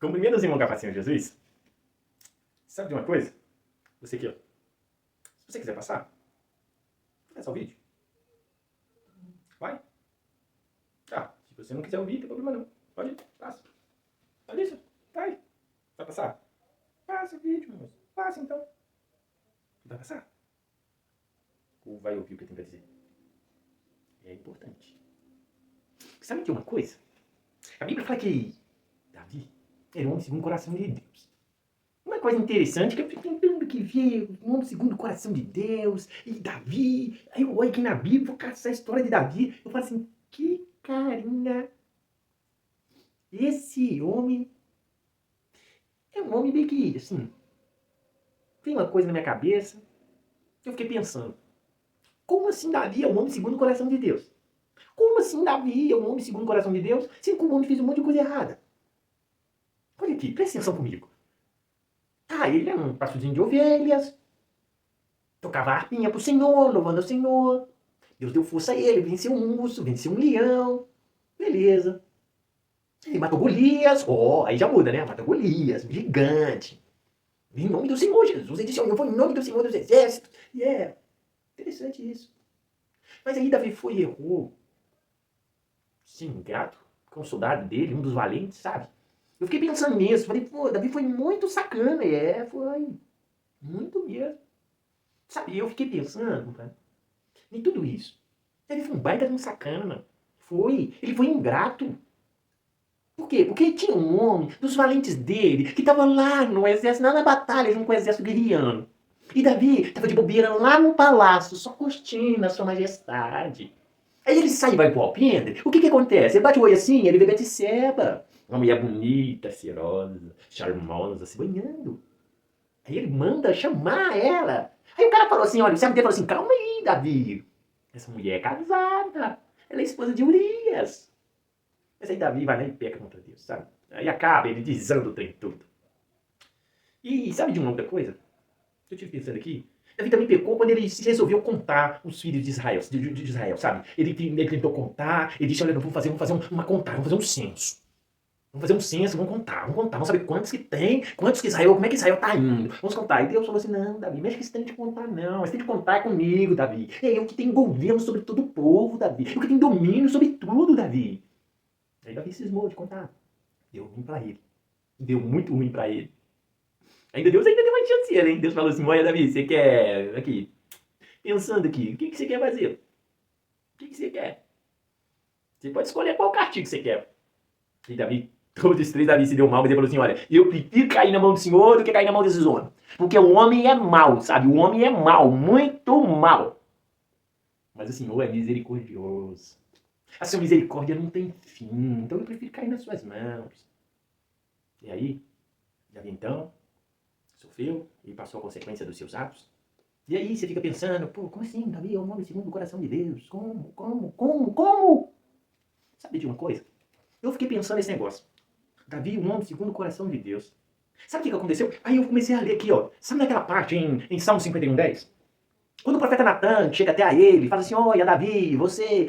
Cumprimento os irmãos Capacinho de Jesus. Sabe de uma coisa? Você aqui, ó. Se você quiser passar, começa o vídeo. Vai. Ah, se você não quiser ouvir, não tem problema não. Pode ir, passa. Olha isso. Vai. Vai passar? Passa o vídeo, moço. Passa então. Vai passar? Ou vai ouvir o que eu tenho pra dizer? É importante. Sabe de uma coisa? A Bíblia fala que Davi era um homem segundo o coração de Deus. Uma coisa interessante que eu fico tentando que ver um homem segundo o coração de Deus e Davi. Aí eu olho aqui na Bíblia, vou caçar a história de Davi. Eu falo assim, que carinha. Esse homem é um homem bem que, assim, tem uma coisa na minha cabeça que eu fiquei pensando. Como assim Davi é um homem segundo o coração de Deus? Como assim Davi é um homem segundo o coração de Deus, sendo que o homem fez um monte de coisa errada? Olha aqui, presta atenção comigo. Ah, ele é um pastorzinho de ovelhas, tocava a harpinha pro Senhor, louvando ao Senhor. Deus deu força a ele, venceu um urso, venceu um leão. Beleza. Ele matou Golias. Aí já muda, né? Matou Golias, um gigante. Em nome do Senhor Jesus. Ele disse, eu vou em nome do Senhor dos Exércitos. E interessante isso. Mas aí Davi foi e errou. Sim, grato com o soldado dele, um dos valentes, sabe? Eu fiquei pensando nisso. Falei, pô, Davi foi muito sacana. Foi. Muito mesmo. Sabe, eu fiquei pensando, cara, em tudo isso. Ele foi um baita de um sacana. Foi. Ele foi ingrato. Por quê? Porque tinha um homem dos valentes dele que estava lá no exército, lá na batalha, junto com o exército guerreano. E Davi estava de bobeira lá no palácio, só curtindo a sua majestade. Aí ele sai e vai pro alpendre. O que acontece? Ele bate o olho assim, ele vê Betseba. Uma mulher bonita, cheirosa, charmosa, se banhando. Aí ele manda chamar ela. Aí o cara falou assim, olha, o servo dele falou assim, calma aí, Davi. Essa mulher é casada. Ela é esposa de Urias. Mas aí Davi vai lá e peca contra Deus, sabe? Aí acaba ele desanda o trem todo. E sabe de uma outra coisa? Que eu tive pensando aqui? Davi também pecou quando ele resolveu contar os filhos de Israel, de Israel, sabe? Ele tentou contar, ele disse, olha, vamos fazer uma contagem, vamos fazer um censo. Vamos fazer um censo, vamos saber quantos que tem, quantos que Israel, como é que Israel tá indo. Vamos contar. E Deus falou assim, não, Davi, mexe que você tem de contar não, você tem de contar comigo, Davi. É eu que tenho governo sobre todo o povo, Davi. Eu que tenho domínio sobre tudo, Davi. Aí Davi cismou de contar. Deu ruim pra ele. Deu muito ruim pra ele. Deus ainda deu uma chanceira, hein? Deus falou assim, olha, Davi, você quer, aqui, pensando aqui, o que você quer fazer? O que você quer? Você pode escolher qual castigo você quer. E Davi, todos os três, Davi se deu mal, mas ele falou assim, olha, eu prefiro cair na mão do Senhor do que cair na mão desses homens. Porque o homem é mau, sabe? O homem é mau, muito mau. Mas o Senhor é misericordioso. A sua misericórdia não tem fim, então eu prefiro cair nas suas mãos. E aí, Davi então, sofreu e passou a consequência dos seus atos. E aí você fica pensando, pô, como assim? Davi é um homem segundo o coração de Deus. Como? Sabe de uma coisa? Eu fiquei pensando nesse negócio. Davi, um homem segundo o coração de Deus. Sabe o que aconteceu? Aí eu comecei a ler aqui, ó. Sabe naquela parte em Salmo 51:10? Quando o profeta Natan chega até a ele e fala assim, olha Davi,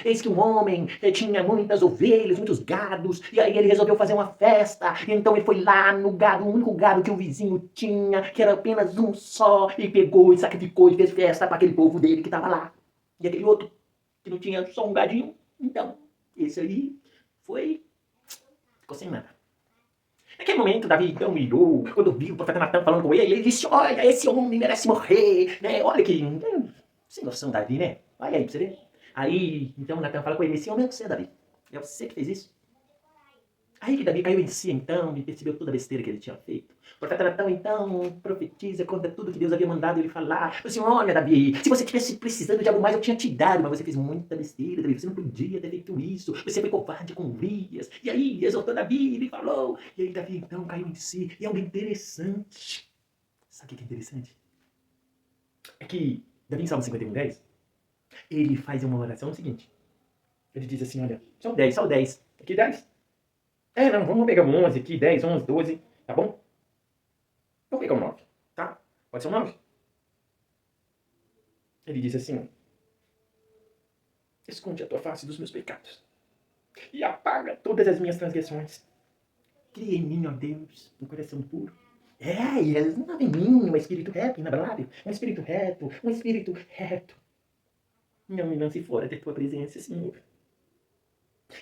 eis que um homem tinha muitas ovelhas, muitos gados, e aí ele resolveu fazer uma festa, então ele foi lá no gado, o único gado que o vizinho tinha, que era apenas um só, e pegou e sacrificou e fez festa para aquele povo dele que estava lá. E aquele outro, que não tinha só um gadinho, então, esse aí ficou sem nada. Naquele momento, Davi então irou, quando viu o profeta Natan falando com ele disse, olha, esse homem merece morrer, né? Olha que, sem noção, Davi, né? Olha aí pra você ver. Aí, então Natan fala com ele, esse homem é você, Davi. É você que fez isso. Aí que Davi caiu em si, então, e percebeu toda a besteira que ele tinha feito. O profeta Natan, então, profetiza, conta tudo que Deus havia mandado ele falar. Assim, olha, Davi, se você tivesse precisando de algo mais, eu tinha te dado, mas você fez muita besteira, Davi, você não podia ter feito isso. Você foi covarde com Urias. E aí, exortou Davi, ele falou. E aí, Davi, então, caiu em si. E é algo interessante. Sabe o que é interessante? É que, Davi, em Salmo 51:10, ele faz uma oração seguinte. Ele diz assim, olha, só o 10. Aqui 10. Não, vamos pegar um 11 aqui, 10, 11, 12, tá bom? Vamos pegar um 9, tá? Pode ser um 9? Ele diz assim, esconde a tua face dos meus pecados e apaga todas as minhas transgressões. Cria em mim, ó Deus, um coração puro. E não em mim um espírito reto, inabalável. Um espírito reto, um espírito reto. Não me lance fora da tua presença, Senhor.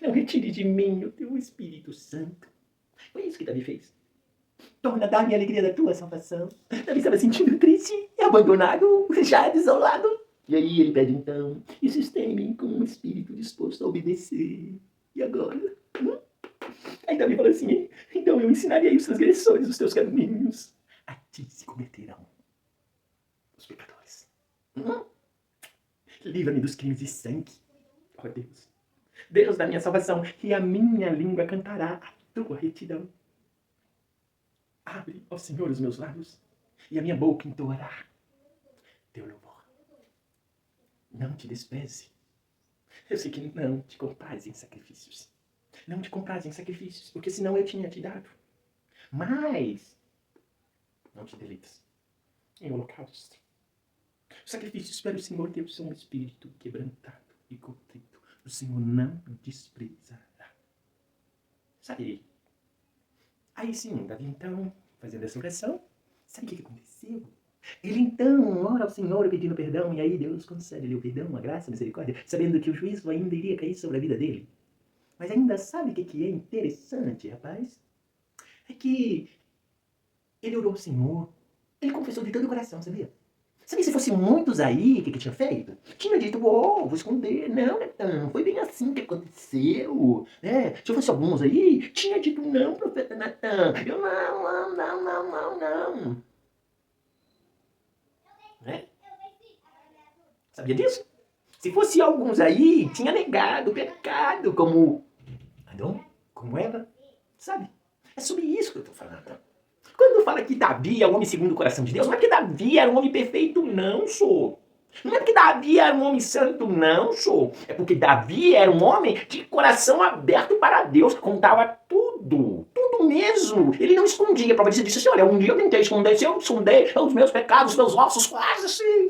Não retire de mim o teu Espírito Santo. Foi isso que Davi fez. Torna dar-me a alegria da tua salvação. Davi estava sentindo triste, abandonado, já desolado. E aí ele pede então, e sustém-me com um espírito disposto a obedecer. E agora? Aí Davi fala assim, então eu ensinarei os transgressores os teus caminhos. A ti se converterão os pecadores. Livra-me dos crimes de sangue, ó Deus. Deus da minha salvação, e a minha língua cantará a tua retidão. Abre, ó Senhor, os meus lábios, e a minha boca entoará teu louvor. Não te despreze. Eu sei que não te compraz em sacrifícios. Não te compraz em sacrifícios, porque senão eu tinha te dado. Mas não te deleitas em holocausto. Os sacrifícios para o Senhor Deus são um espírito quebrantado e contrito. O Senhor não desprezará. Sabe? Aí sim, Davi então, fazendo essa oração, sabe o que aconteceu? Ele então ora ao Senhor pedindo perdão, e aí Deus concede-lhe o perdão, a graça, a misericórdia, sabendo que o juízo ainda iria cair sobre a vida dele. Mas ainda sabe o que é interessante, rapaz? É que ele orou ao Senhor, ele confessou de todo o coração, sabia? Sabe, se fosse muitos aí, o que tinha feito? Tinha dito, vou esconder. Não, Natan, não foi bem assim que aconteceu. Se fosse alguns aí, tinha dito, não, profeta Natan, eu não. Sabia disso? Se fosse alguns aí, tinha negado o pecado, como Adão, como Eva, sabe? É sobre isso que eu estou falando. Quando fala que Davi é o homem segundo o coração de Deus, não é porque Davi era um homem perfeito, não, sou. Não é porque Davi era um homem santo, não, sou. É porque Davi era um homem de coração aberto para Deus, que contava tudo mesmo. Ele não escondia. A prova disso disse assim, olha, um dia eu tentei esconder, se eu esconder os meus pecados, os meus ossos quase assim,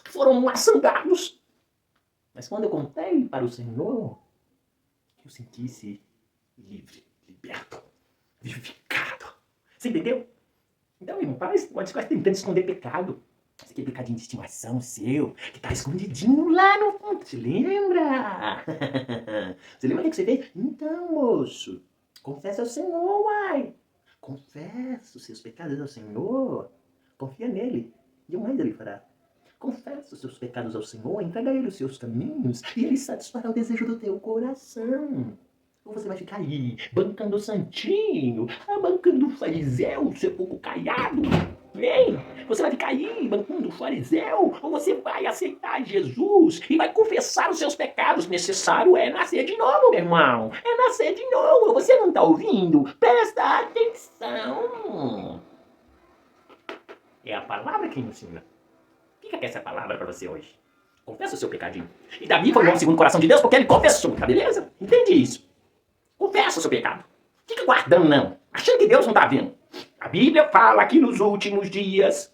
foram maçangados. Mas quando eu contei para o Senhor, eu senti-se livre, liberto, vivificado. Você entendeu? Então, irmão, para de ficar tentando esconder pecado. Esse aqui é pecadinho de estimação seu, que tá escondidinho lá no fundo. Você lembra? Você lembra o que você fez? Então, moço, confessa ao Senhor, uai. Confessa os seus pecados ao Senhor. Confia nele. E o mais ele fará. Confessa os seus pecados ao Senhor, entrega a ele os seus caminhos, e ele satisfará o desejo do teu coração. Ou você vai ficar aí, bancando o santinho, bancando o fariseu, seu pouco caiado. Hein? Você vai ficar aí, bancando o fariseu, ou você vai aceitar Jesus e vai confessar os seus pecados. Necessário é nascer de novo, meu irmão. É nascer de novo. Você não está ouvindo? Presta atenção. É a palavra que ensina. Fica com essa palavra para você hoje. Confessa o seu pecadinho. E Davi foi o homem segundo o coração de Deus porque ele confessou, tá beleza? Entende isso? Confessa o seu pecado. Fica guardando, não. Achando que Deus não está vendo. A Bíblia fala que nos últimos dias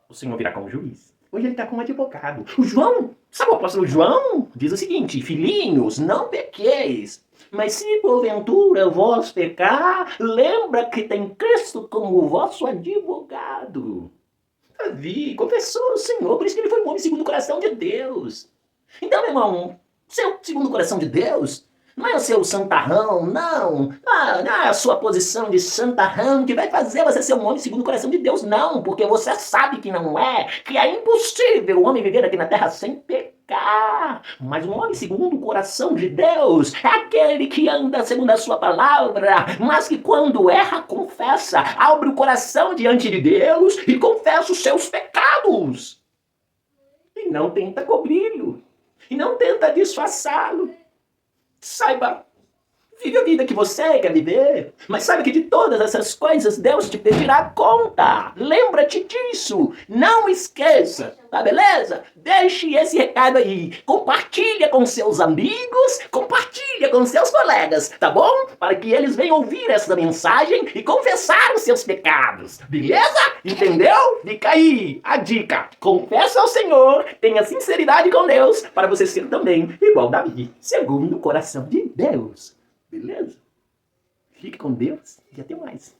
o Senhor virá como juiz. Hoje ele está como advogado. O João, sabe o apóstolo João? Diz o seguinte, filhinhos, não pequeis. Mas se porventura vós pecar, lembra que tem Cristo como vosso advogado. Davi confessou ao Senhor, por isso que ele foi um homem segundo o coração de Deus. Então, meu irmão, seu segundo o coração de Deus não é o seu santarrão, não. Não é a sua posição de santarrão que vai fazer você ser um homem segundo o coração de Deus, não. Porque você sabe que não é, que é impossível o homem viver aqui na terra sem pecar. Mas um homem segundo o coração de Deus é aquele que anda segundo a sua palavra, mas que quando erra, confessa, abre o coração diante de Deus e confessa os seus pecados. E não tenta cobri-lo. E não tenta disfarçá-lo. Saiba, vive a vida que você quer viver, mas saiba que de todas essas coisas Deus te pedirá conta. Lembra-te disso, não esqueça, tá beleza? Deixe esse recado aí, compartilha com seus amigos, compartilha com seus colegas, tá bom? Para que eles venham ouvir essa mensagem e confessar os seus pecados, beleza? Entendeu? Fica aí a dica, confessa ao Senhor, tenha sinceridade com Deus, para você ser também igual Davi, segundo o coração de Deus. Beleza? com Deus e até mais.